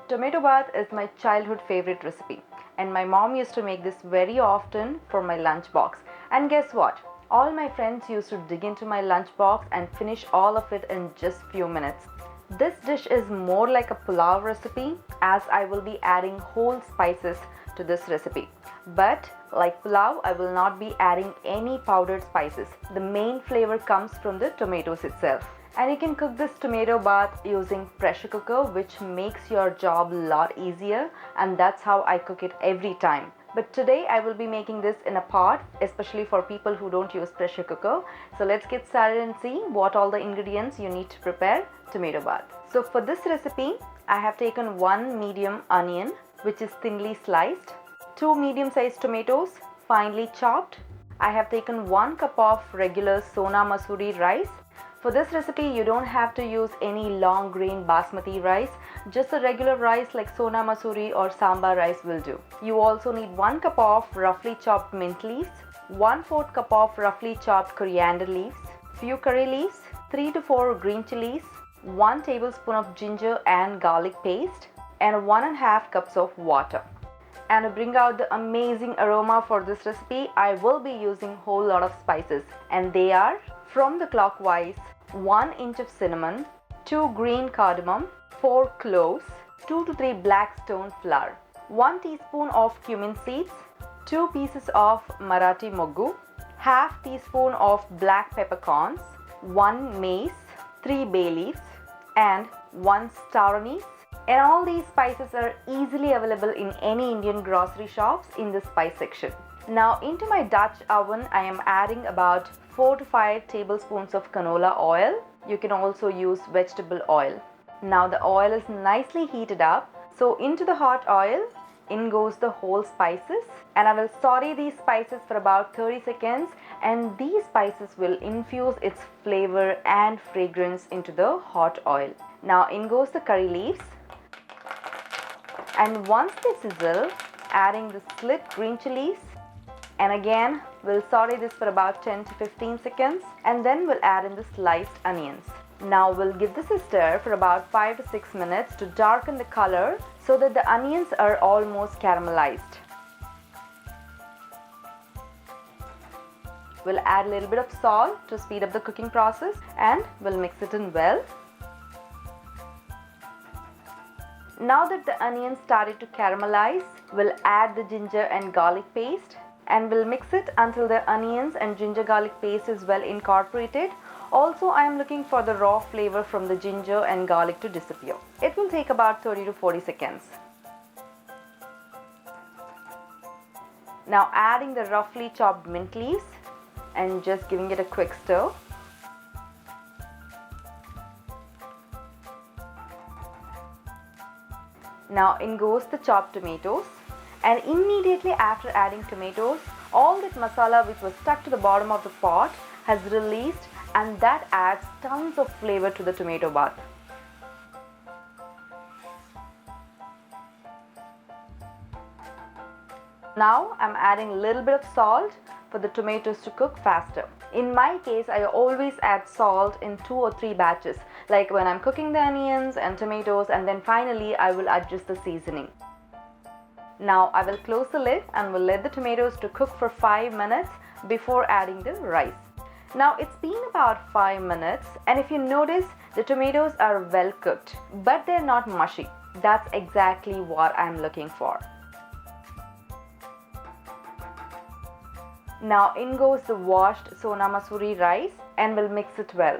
Tomato bath is my childhood favorite recipe, and my mom used to make this very often for my lunchbox. And guess what? All my friends used to dig into my lunchbox and finish all of it in just few minutes. This dish is more like a pulao recipe, as I will be adding whole spices to this recipe. But like pulao, I will not be adding any powdered spices. The main flavor comes from the tomatoes itself. And you can cook this tomato bath using pressure cooker, which makes your job a lot easier, and that's how I cook it every time. But today I will be making this in a pot, especially for people who don't use pressure cooker. So let's get started and see what all the ingredients you need to prepare tomato bath. So for this recipe, I have taken one medium onion, which is thinly sliced, two medium-sized tomatoes, finely chopped. I have taken 1 cup of regular Sona Masuri rice. For this recipe, you don't have to use any long grain basmati rice. Just a regular rice like Sona Masuri or Sambar rice will do. You also need 1 cup of roughly chopped mint leaves, 1/4 cup of roughly chopped coriander leaves, few curry leaves, 3 to 4 green chilies, 1 tablespoon of ginger and garlic paste, and 1.5 cups of water. And to bring out the amazing aroma for this recipe, I will be using a whole lot of spices, and they are from the clockwise: 1 inch of cinnamon, 2 green cardamom, 4 cloves, 2 to 3 black stone flour, 1 teaspoon of cumin seeds, 2 pieces of Marathi moggu, half teaspoon of black peppercorns, 1 mace, 3 bay leaves, and 1 star anise. And all these spices are easily available in any Indian grocery shops in the spice section. Now into my Dutch oven, I am adding about 4 to 5 tablespoons of canola oil. You can also use vegetable oil. Now the oil is nicely heated up. So into the hot oil, in goes the whole spices, and I will saute these spices for about 30 seconds, and these spices will infuse its flavor and fragrance into the hot oil. Now in goes the curry leaves. And once they sizzle, adding the split green chilies, and again we'll saute this for about 10 to 15 seconds, and then we'll add in the sliced onions. Now we'll give this a stir for about 5 to 6 minutes to darken the color so that the onions are almost caramelized. We'll add a little bit of salt to speed up the cooking process, and we'll mix it in well. Now that the onions started to caramelize, we'll add the ginger and garlic paste, and we'll mix it until the onions and ginger garlic paste is well incorporated. Also, I am looking for the raw flavor from the ginger and garlic to disappear. It will take about 30 to 40 seconds. Now adding the roughly chopped mint leaves and just giving it a quick stir. Now in goes the chopped tomatoes, and immediately after adding tomatoes, all that masala which was stuck to the bottom of the pot has released, and that adds tons of flavor to the tomato bath. Now I'm adding a little bit of salt for the tomatoes to cook faster. In my case, I always add salt in 2 or 3 batches, like when I'm cooking the onions and tomatoes, and then finally I will adjust the seasoning. Now I will close the lid and will let the tomatoes to cook for 5 minutes before adding the rice. Now it's been about 5 minutes, and if you notice, the tomatoes are well cooked, but they're not mushy. That's exactly what I'm looking for. Now in goes the washed Sona Masuri rice, and we'll mix it well.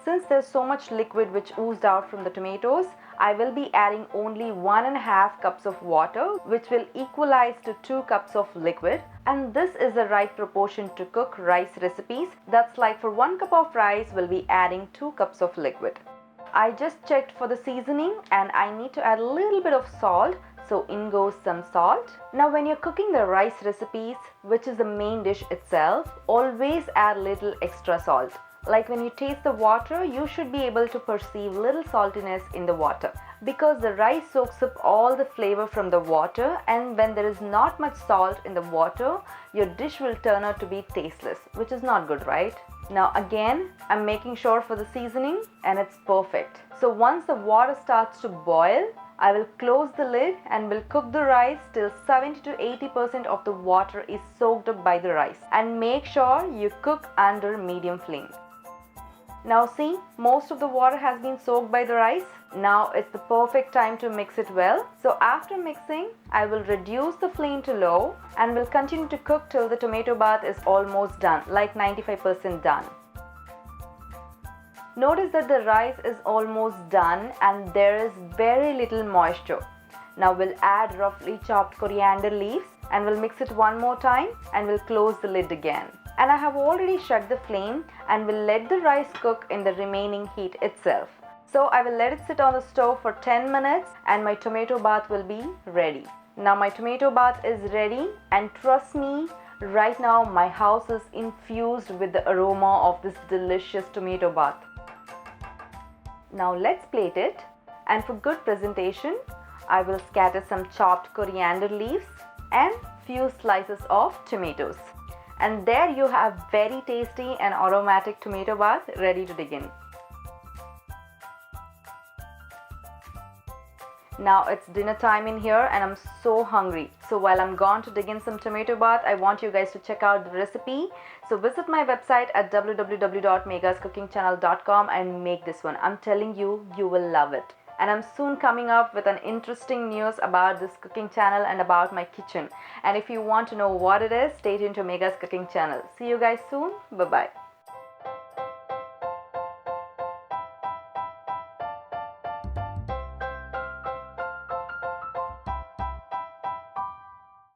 Since there's so much liquid which oozed out from the tomatoes, I will be adding only 1.5 cups of water, which will equalize to 2 cups of liquid. And this is the right proportion to cook rice recipes. That's like for 1 cup of rice, we'll be adding 2 cups of liquid. I just checked for the seasoning, and I need to add a little bit of salt. So in goes some salt. Now when you're cooking the rice recipes, which is the main dish itself, always add little extra salt. Like when you taste the water, you should be able to perceive little saltiness in the water, because the rice soaks up all the flavor from the water, and when there is not much salt in the water, your dish will turn out to be tasteless, which is not good, right? Now again, I'm making sure for the seasoning and it's perfect. So once the water starts to boil, I will close the lid and will cook the rice till 70 to 80% of the water is soaked up by the rice. And make sure you cook under medium flame. Now see, most of the water has been soaked by the rice. Now it's the perfect time to mix it well. So after mixing, I will reduce the flame to low and will continue to cook till the tomato bath is almost done, like 95% done. Notice that the rice is almost done and there is very little moisture. Now we'll add roughly chopped coriander leaves and we'll mix it one more time and we'll close the lid again. And I have already shut the flame and will let the rice cook in the remaining heat itself. So I will let it sit on the stove for 10 minutes and my tomato bath will be ready. Now my tomato bath is ready and trust me, right now my house is infused with the aroma of this delicious tomato bath. Now let's plate it, and for good presentation, I will scatter some chopped coriander leaves and few slices of tomatoes. And there you have very tasty and aromatic tomato bath ready to dig in. Now it's dinner time in here and I'm so hungry. So while I'm gone to dig in some tomato bath, I want you guys to check out the recipe. So visit my website at www.meghascookingchannel.com and make this one. I'm telling you, you will love it. And I'm soon coming up with an interesting news about this cooking channel and about my kitchen. And if you want to know what it is, stay tuned to Megha's cooking channel. See you guys soon. Bye-bye.